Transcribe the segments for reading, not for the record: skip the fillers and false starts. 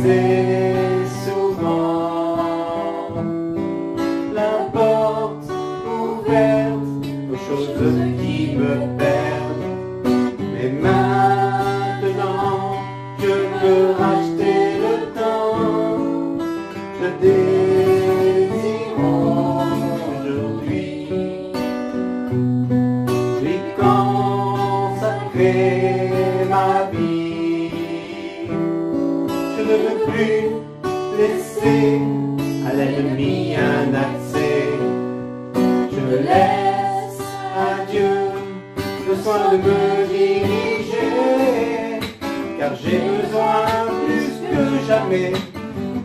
laissé souvent la porte ouverte aux choses qui me perdent. Mais maintenant, je peux racheter le temps. Je désire aujourd'hui lui consacrer ma vie. Je ne veux plus laisser à l'ennemi un accès. Je laisse à Dieu le soin de me diriger, car j'ai besoin plus que jamais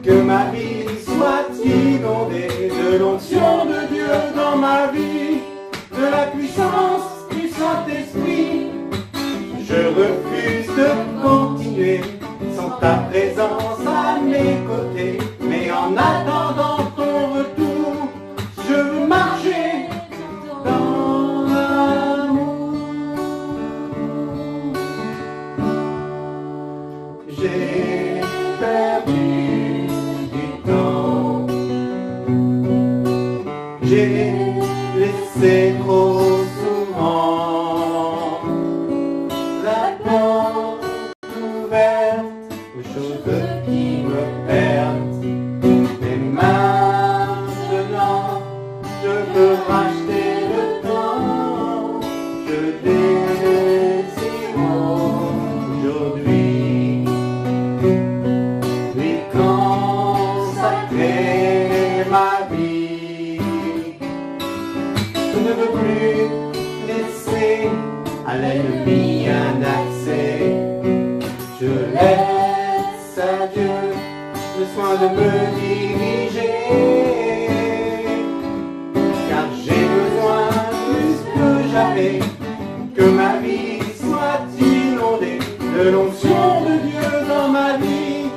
que ma vie soit inondée de l'onction de Dieu dans ma vie, de la puissance du Saint-Esprit. Je refuse de continuer sans ta présence à mes côtés, mais en attendant ton retour, je veux marcher dans l'amour. J'ai perdu du temps, j'ai laissé trop souvent la porte ouverte aux choses qui me perdent. Mais maintenant, je veux racheter le temps. Je désire aujourd'hui lui consacrer ma vie. Je ne veux plus laisser à l'ennemi un accès. Je laisse à Dieu le soin de me diriger, car j'ai besoin plus que jamais que ma vie soit inondée de l'onction de Dieu dans ma vie,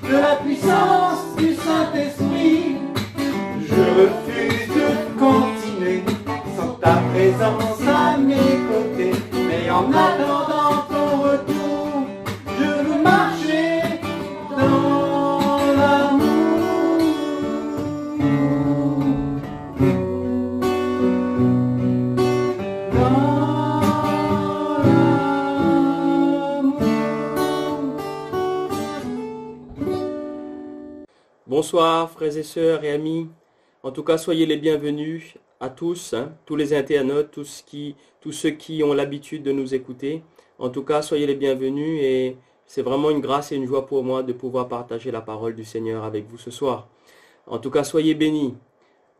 de la puissance du Saint-Esprit. Je refuse de continuer sans ta présence à mes côtés, mais en attendant ton retour, je veux marcher dans l'amour. Dans l'amour. Bonsoir frères et sœurs et amis. En tout cas, soyez les bienvenus à tous, tous les internautes, tous ceux qui ont l'habitude de nous écouter. En tout cas, soyez les bienvenus et c'est vraiment une grâce et une joie pour moi de pouvoir partager la parole du Seigneur avec vous ce soir. En tout cas, soyez bénis.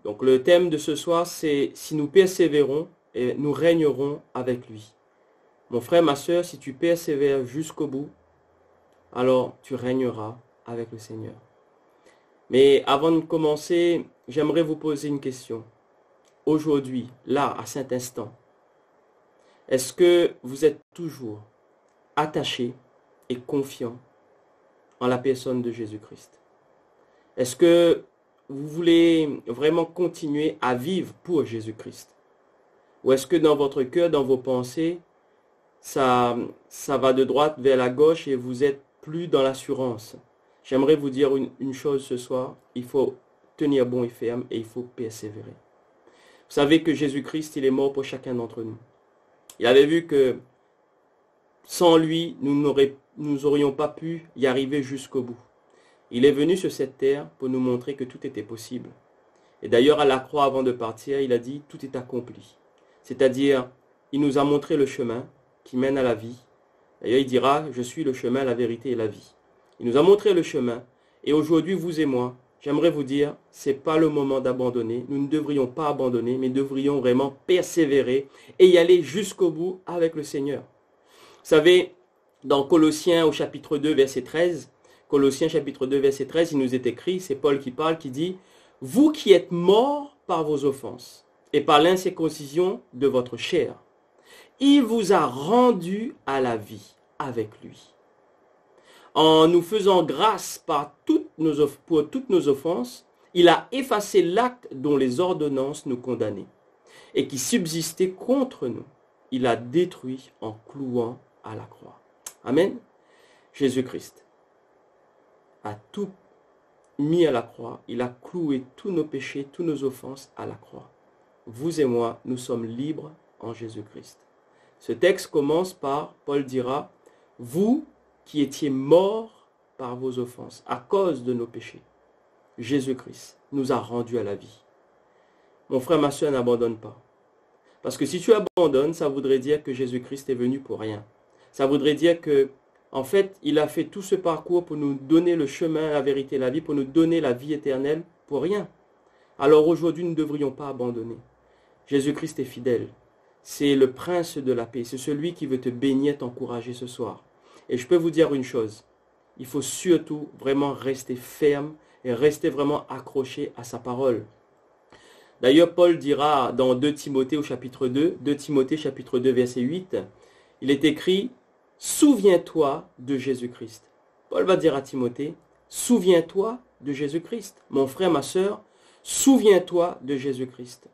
Donc le thème de ce soir, c'est « Si nous persévérons, et nous régnerons avec lui ». Mon frère, ma sœur, si tu persévères jusqu'au bout, alors tu régneras avec le Seigneur. Mais avant de commencer, j'aimerais vous poser une question. Aujourd'hui, là, à cet instant, est-ce que vous êtes toujours attaché et confiant en la personne de Jésus-Christ? Est-ce que vous voulez vraiment continuer à vivre pour Jésus-Christ? Ou est-ce que dans votre cœur, dans vos pensées, ça va de droite vers la gauche et vous êtes plus dans l'assurance? J'aimerais vous dire une chose ce soir, il faut tenir bon et ferme et il faut persévérer. Vous savez que Jésus-Christ, il est mort pour chacun d'entre nous. Il avait vu que sans lui, nous n'aurions pas pu y arriver jusqu'au bout. Il est venu sur cette terre pour nous montrer que tout était possible. Et d'ailleurs, à la croix, avant de partir, il a dit « tout est accompli ». C'est-à-dire, il nous a montré le chemin qui mène à la vie. D'ailleurs, il dira « je suis le chemin, la vérité et la vie ». Il nous a montré le chemin. Et aujourd'hui, vous et moi, j'aimerais vous dire, ce n'est pas le moment d'abandonner. Nous ne devrions pas abandonner, mais devrions vraiment persévérer et y aller jusqu'au bout avec le Seigneur. Vous savez, dans Colossiens au chapitre 2, verset 13, Colossiens chapitre 2, verset 13, il nous est écrit, c'est Paul qui parle, qui dit « Vous qui êtes morts par vos offenses et par l'incirconcision de votre chair, il vous a rendus à la vie avec lui. En nous faisant grâce pour toutes nos offenses, il a effacé l'acte dont les ordonnances nous condamnaient et qui subsistait contre nous. Il a détruit en clouant à la croix. » Amen. Jésus-Christ a tout mis à la croix. Il a cloué tous nos péchés, toutes nos offenses à la croix. Vous et moi, nous sommes libres en Jésus-Christ. Ce texte commence par, Paul dira, « Vous qui étiez morts par vos offenses, à cause de nos péchés, Jésus-Christ nous a rendus à la vie. » Mon frère, ma soeur, n'abandonne pas. Parce que si tu abandonnes, ça voudrait dire que Jésus-Christ est venu pour rien. Ça voudrait dire que, en fait, il a fait tout ce parcours pour nous donner le chemin, la vérité, la vie, pour nous donner la vie éternelle pour rien. Alors aujourd'hui, nous ne devrions pas abandonner. Jésus-Christ est fidèle. C'est le prince de la paix. C'est celui qui veut te bénir, t'encourager ce soir. Et je peux vous dire une chose. Il faut surtout vraiment rester ferme et rester vraiment accroché à sa parole. D'ailleurs, Paul dira dans 2 Timothée au chapitre 2, 2 Timothée chapitre 2 verset 8, il est écrit « Souviens-toi de Jésus-Christ ». Paul va dire à Timothée « Souviens-toi de Jésus-Christ ». Mon frère, ma sœur, souviens-toi de Jésus-Christ.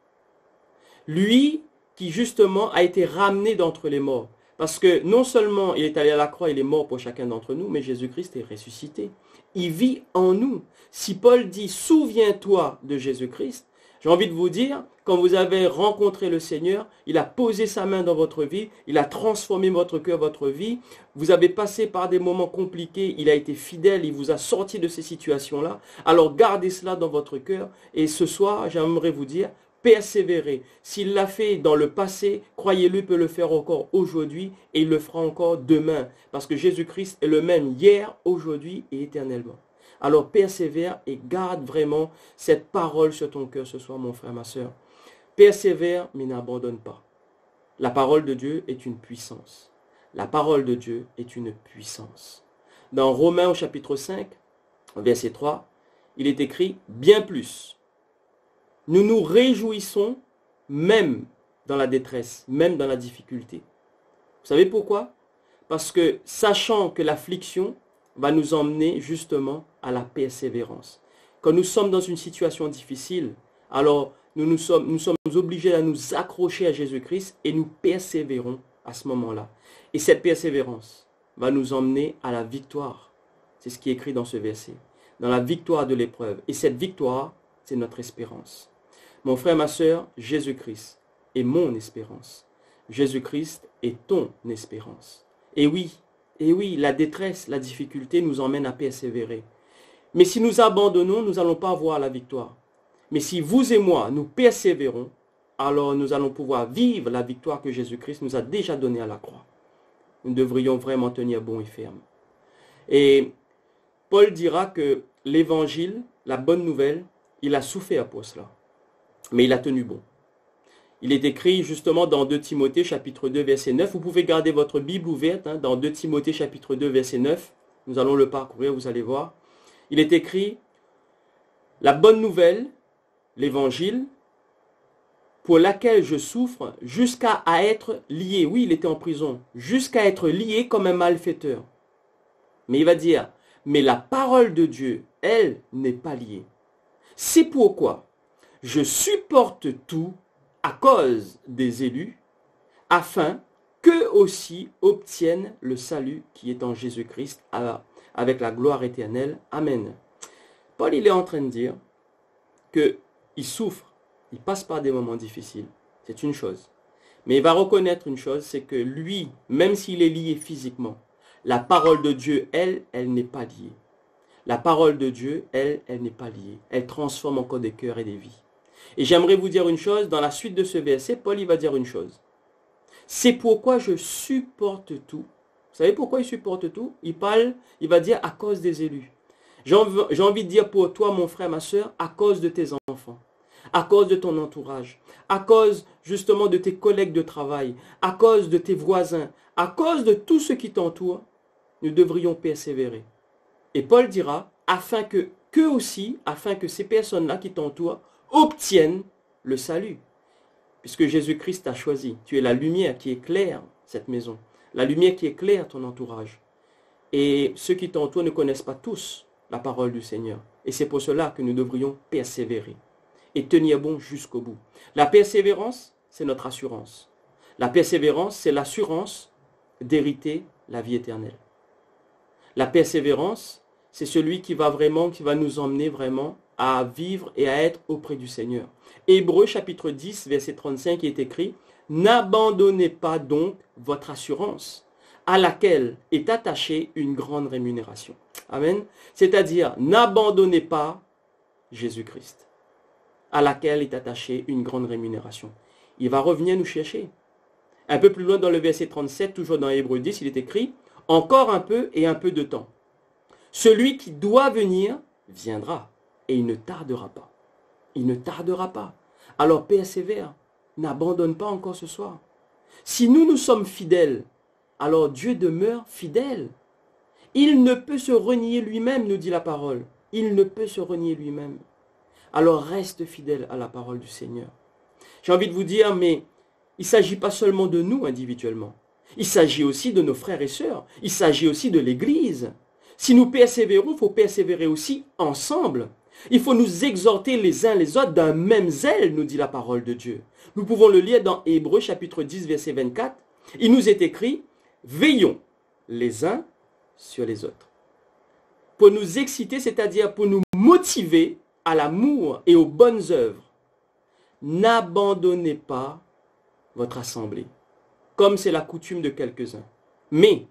Lui qui justement a été ramené d'entre les morts. Parce que non seulement il est allé à la croix, il est mort pour chacun d'entre nous, mais Jésus-Christ est ressuscité. Il vit en nous. Si Paul dit « Souviens-toi de Jésus-Christ », j'ai envie de vous dire, quand vous avez rencontré le Seigneur, il a posé sa main dans votre vie, il a transformé votre cœur, votre vie. Vous avez passé par des moments compliqués, il a été fidèle, il vous a sorti de ces situations-là. Alors gardez cela dans votre cœur. Et ce soir, j'aimerais vous dire, persévérez. S'il l'a fait dans le passé, croyez-le, il peut le faire encore aujourd'hui et il le fera encore demain. Parce que Jésus-Christ est le même hier, aujourd'hui et éternellement. Alors persévère et garde vraiment cette parole sur ton cœur ce soir, mon frère, ma soeur. Persévère, mais n'abandonne pas. La parole de Dieu est une puissance. La parole de Dieu est une puissance. Dans Romains au chapitre 5, verset 3, il est écrit « Bien plus, nous nous réjouissons même dans la détresse, même dans la difficulté. » Vous savez pourquoi? Parce que sachant que l'affliction va nous emmener justement à la persévérance. Quand nous sommes dans une situation difficile, alors nous sommes obligés à nous accrocher à Jésus-Christ et nous persévérons à ce moment-là. Et cette persévérance va nous emmener à la victoire. C'est ce qui est écrit dans ce verset. Dans la victoire de l'épreuve. Et cette victoire, c'est notre espérance. Mon frère, ma soeur, Jésus-Christ est mon espérance. Jésus-Christ est ton espérance. Et oui, la détresse, la difficulté nous emmène à persévérer. Mais si nous abandonnons, nous n'allons pas avoir la victoire. Mais si vous et moi, nous persévérons, alors nous allons pouvoir vivre la victoire que Jésus-Christ nous a déjà donnée à la croix. Nous devrions vraiment tenir bon et ferme. Et Paul dira que l'évangile, la bonne nouvelle, il a souffert pour cela. Mais il a tenu bon. Il est écrit justement dans 2 Timothée chapitre 2 verset 9. Vous pouvez garder votre Bible ouverte dans 2 Timothée chapitre 2 verset 9. Nous allons le parcourir, vous allez voir. Il est écrit « La bonne nouvelle, l'évangile, pour laquelle je souffre jusqu'à être lié. » Oui, il était en prison. Jusqu'à être lié comme un malfaiteur. Mais il va dire « Mais la parole de Dieu, elle, n'est pas liée. C'est pourquoi je supporte tout à cause des élus, afin qu'eux aussi obtiennent le salut qui est en Jésus-Christ avec la gloire éternelle. Amen. Paul, il est en train de dire qu'il souffre, il passe par des moments difficiles, c'est une chose. Mais il va reconnaître une chose, c'est que lui, même s'il est lié physiquement, la parole de Dieu, elle n'est pas liée. La parole de Dieu, elle n'est pas liée. Elle transforme encore des cœurs et des vies. Et j'aimerais vous dire une chose, dans la suite de ce verset, Paul il va dire une chose. C'est pourquoi je supporte tout. Vous savez pourquoi il supporte tout? Il va dire à cause des élus. J'ai envie de dire pour toi, mon frère, ma soeur, à cause de tes enfants, à cause de ton entourage, à cause justement de tes collègues de travail, à cause de tes voisins, à cause de tout ce qui t'entoure, nous devrions persévérer. Et Paul dira, afin que ces personnes-là qui t'entourent obtiennent le salut. Puisque Jésus-Christ t'a choisi. Tu es la lumière qui éclaire cette maison. La lumière qui éclaire ton entourage. Et ceux qui t'entourent ne connaissent pas tous la parole du Seigneur. Et c'est pour cela que nous devrions persévérer. Et tenir bon jusqu'au bout. La persévérance, c'est notre assurance. La persévérance, c'est l'assurance d'hériter la vie éternelle. La persévérance, c'est celui qui va nous emmener vraiment à vivre et à être auprès du Seigneur. Hébreux chapitre 10, verset 35 est écrit, « N'abandonnez pas donc votre assurance, à laquelle est attachée une grande rémunération. » Amen. C'est-à-dire, n'abandonnez pas Jésus-Christ, à laquelle est attachée une grande rémunération. Il va revenir nous chercher. Un peu plus loin dans le verset 37, toujours dans Hébreux 10, il est écrit, « Encore un peu et un peu de temps. Celui qui doit venir viendra et il ne tardera pas. » Il ne tardera pas. Alors persévère, n'abandonne pas encore ce soir. Si nous sommes fidèles, alors Dieu demeure fidèle. Il ne peut se renier lui-même, nous dit la parole. Il ne peut se renier lui-même. Alors reste fidèle à la parole du Seigneur. J'ai envie de vous dire, mais il ne s'agit pas seulement de nous individuellement. Il s'agit aussi de nos frères et sœurs. Il s'agit aussi de l'Église. Si nous persévérons, il faut persévérer aussi ensemble. Il faut nous exhorter les uns les autres d'un même zèle, nous dit la parole de Dieu. Nous pouvons le lire dans Hébreux chapitre 10, verset 24. Il nous est écrit, « Veillons les uns sur les autres. » Pour nous exciter, c'est-à-dire pour nous motiver à l'amour et aux bonnes œuvres. N'abandonnez pas votre assemblée, comme c'est la coutume de quelques-uns. Mais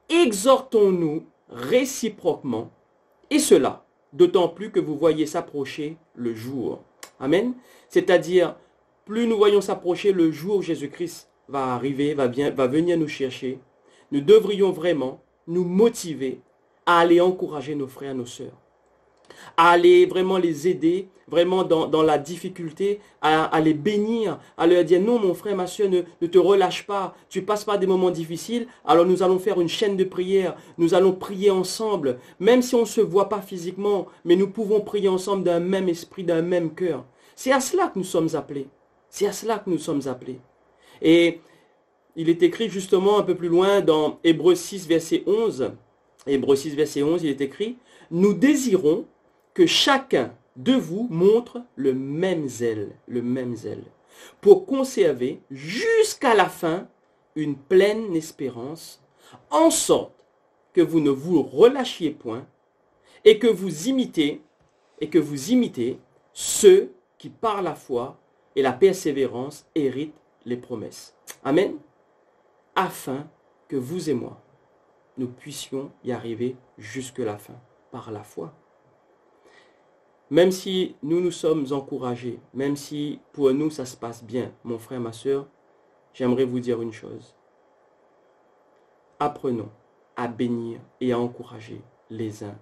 exhortons-nous réciproquement, et cela, d'autant plus que vous voyez s'approcher le jour. Amen. C'est-à-dire, plus nous voyons s'approcher le jour où Jésus-Christ va arriver, va venir nous chercher, nous devrions vraiment nous motiver à aller encourager nos frères et nos sœurs, à aller vraiment les aider, vraiment dans la difficulté, à les bénir, à leur dire non mon frère, ma soeur, ne te relâche pas, tu passes par des moments difficiles, alors nous allons faire une chaîne de prière, nous allons prier ensemble, même si on ne se voit pas physiquement, mais nous pouvons prier ensemble d'un même esprit, d'un même cœur. C'est à cela que nous sommes appelés, c'est à cela que nous sommes appelés. Et il est écrit justement un peu plus loin dans Hébreux 6, verset 11, Hébreux 6, verset 11, il est écrit, « Nous désirons que chacun de vous montre le même zèle, pour conserver jusqu'à la fin une pleine espérance, en sorte que vous ne vous relâchiez point et que vous imitez ceux qui par la foi et la persévérance héritent les promesses. » Amen. Afin que vous et moi, nous puissions y arriver jusque la fin, par la foi. Même si nous sommes encouragés, même si pour nous ça se passe bien, mon frère, ma soeur, j'aimerais vous dire une chose. Apprenons à bénir et à encourager les uns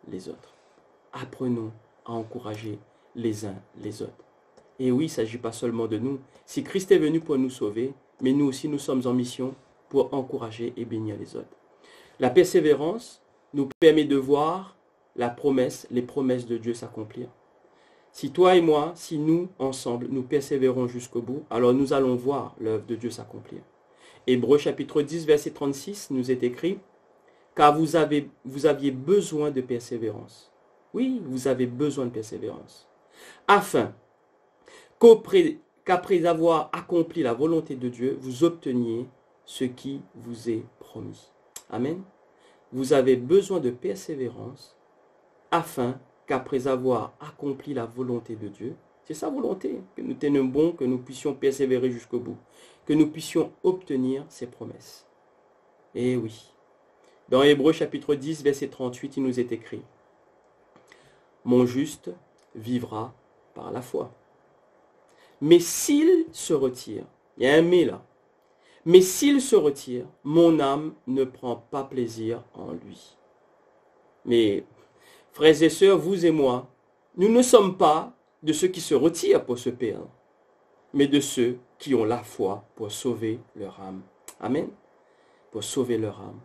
les autres. Apprenons à encourager les uns les autres. Et oui, il ne s'agit pas seulement de nous. Si Christ est venu pour nous sauver, mais nous aussi nous sommes en mission pour encourager et bénir les autres. La persévérance nous permet de voir les promesses de Dieu s'accomplir. Si toi et moi, si nous, ensemble, nous persévérons jusqu'au bout, alors nous allons voir l'œuvre de Dieu s'accomplir. Hébreux chapitre 10, verset 36 nous est écrit, « Car vous aviez besoin de persévérance. » Oui, vous avez besoin de persévérance. « Afin qu'après avoir accompli la volonté de Dieu, vous obteniez ce qui vous est promis. » Amen. Vous avez besoin de persévérance afin qu'après avoir accompli la volonté de Dieu, c'est sa volonté, que nous tenions bon, que nous puissions persévérer jusqu'au bout, que nous puissions obtenir ses promesses. Et oui, dans Hébreux chapitre 10, verset 38, il nous est écrit, « Mon juste vivra par la foi. Mais s'il se retire, il y a un mais là, mais s'il se retire, mon âme ne prend pas plaisir en lui. » Mais, frères et sœurs, vous et moi, nous ne sommes pas de ceux qui se retirent pour se perdre, mais de ceux qui ont la foi pour sauver leur âme. Amen. Pour sauver leur âme.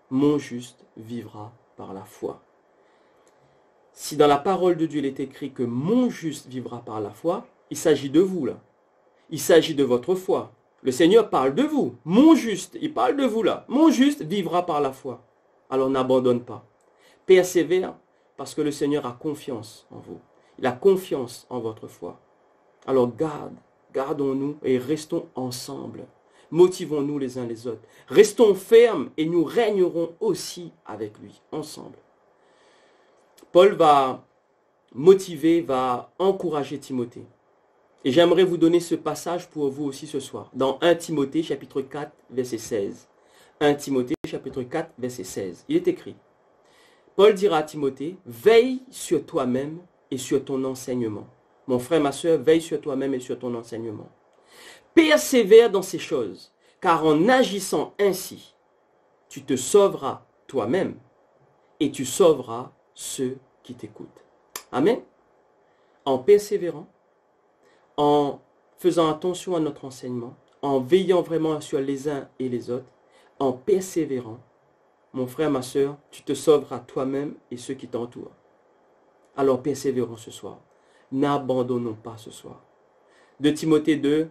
Mon juste vivra par la foi. Si dans la parole de Dieu il est écrit que mon juste vivra par la foi, il s'agit de vous là. Il s'agit de votre foi. Le Seigneur parle de vous. Mon juste, il parle de vous là. Mon juste vivra par la foi. Alors n'abandonne pas. Persévère parce que le Seigneur a confiance en vous. Il a confiance en votre foi. Alors gardons-nous et restons ensemble. Motivons-nous les uns les autres. Restons fermes et nous régnerons aussi avec lui, ensemble. Paul va motiver, va encourager Timothée. Et j'aimerais vous donner ce passage pour vous aussi ce soir, dans 1 Timothée chapitre 4, verset 16. 1 Timothée chapitre 4, verset 16. Il est écrit, Paul dira à Timothée, veille sur toi-même et sur ton enseignement. Mon frère, ma soeur, veille sur toi-même et sur ton enseignement. Persévère dans ces choses, car en agissant ainsi, tu te sauveras toi-même et tu sauveras ceux qui t'écoutent. Amen. En persévérant, en faisant attention à notre enseignement, en veillant vraiment sur les uns et les autres, en persévérant, mon frère, ma soeur, tu te sauveras toi-même et ceux qui t'entourent. Alors persévérons ce soir. N'abandonnons pas ce soir. 2 Timothée 2,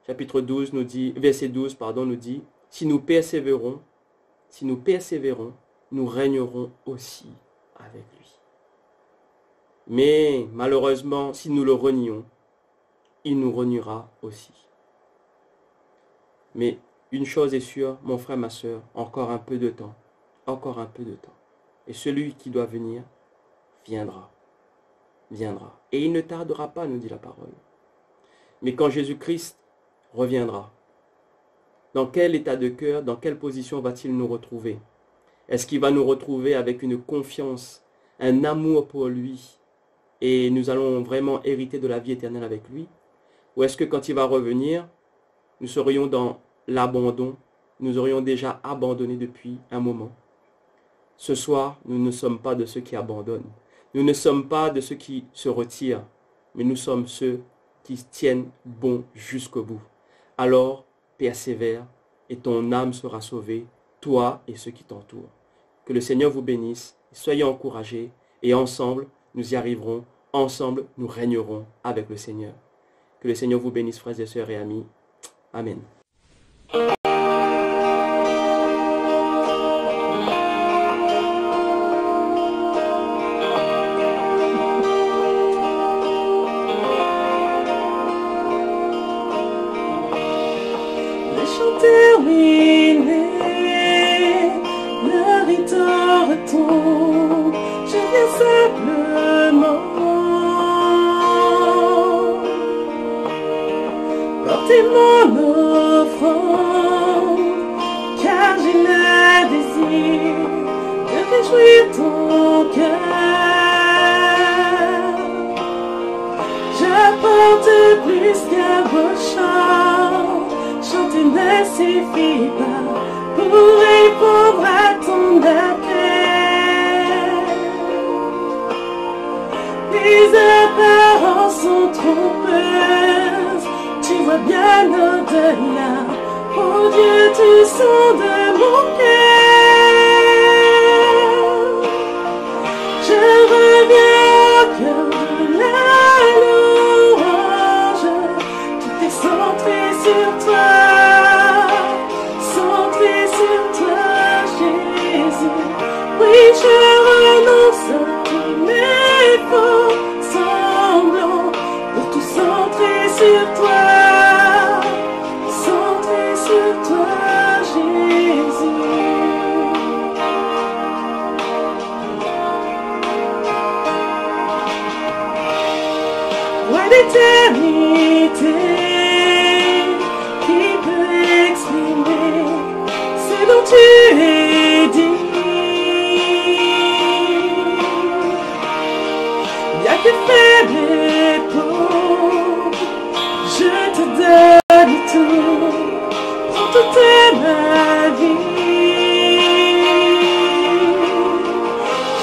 chapitre 12 nous dit, verset 12, nous dit, si nous persévérons, nous régnerons aussi avec lui. Mais malheureusement, si nous le renions, il nous reniera aussi. Mais une chose est sûre, mon frère, ma soeur, encore un peu de temps. Encore un peu de temps. Et celui qui doit venir, viendra. Viendra. Et il ne tardera pas, nous dit la parole. Mais quand Jésus-Christ reviendra, dans quel état de cœur, dans quelle position va-t-il nous retrouver? Est-ce qu'il va nous retrouver avec une confiance, un amour pour lui, et nous allons vraiment hériter de la vie éternelle avec lui? Ou est-ce que quand il va revenir, nous serions dans l'abandon, nous aurions déjà abandonné depuis un moment? Ce soir, nous ne sommes pas de ceux qui abandonnent. Nous ne sommes pas de ceux qui se retirent, mais nous sommes ceux qui tiennent bon jusqu'au bout. Alors, persévère et ton âme sera sauvée, toi et ceux qui t'entourent. Que le Seigneur vous bénisse, soyez encouragés et ensemble, nous y arriverons. Ensemble, nous régnerons avec le Seigneur. Que le Seigneur vous bénisse, frères et sœurs et amis. Amen. Terminé, le rideau retombe, je viens simplement porter mon offrande, car j'ai le désir de réjouir ton cœur. J'apporte plus qu'un beau chant, chanter ne suffit pas pour répondre à ton appel. Les apparences sont trompeuses, tu vois bien au-delà. Oh Dieu, tu sondes mon cœur. Je reviens au cœur de la louange, tout est centré sur toi. Oui, je renonce à tous mes faux semblants pour tout centrer sur toi, centrer sur toi, Jésus. Ouais, l'éternité qui peut exprimer ce dont tu es dit. Que faible et pauvre, je te donne tout, pour toute ma vie.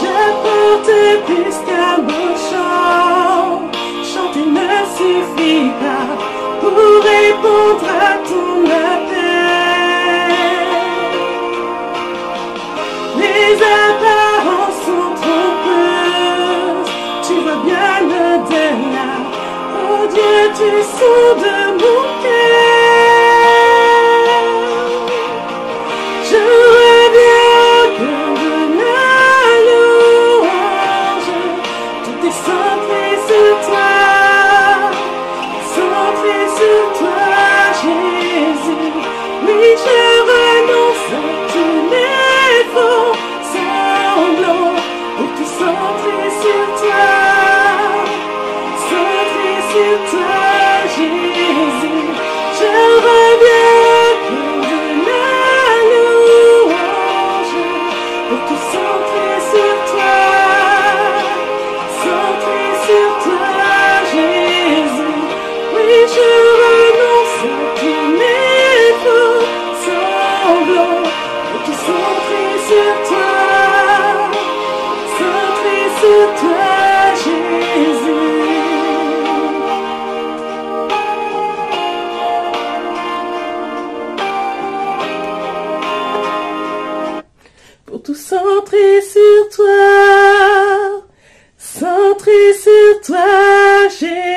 J'apporte plus qu'un beau chant, chanter ne suffit pas pour répondre à ton appel. Les apparences sont trompeuses, tu vois bien au-delà. Oh Dieu, tu sondes mon cœur. Je reviens au cœur de la louange, tout est centré sur toi, centré sur toi, Jésus. Oui, je renonce à tous les faux semblants pour tout centrer sur toi. centré sur toi, Jésus.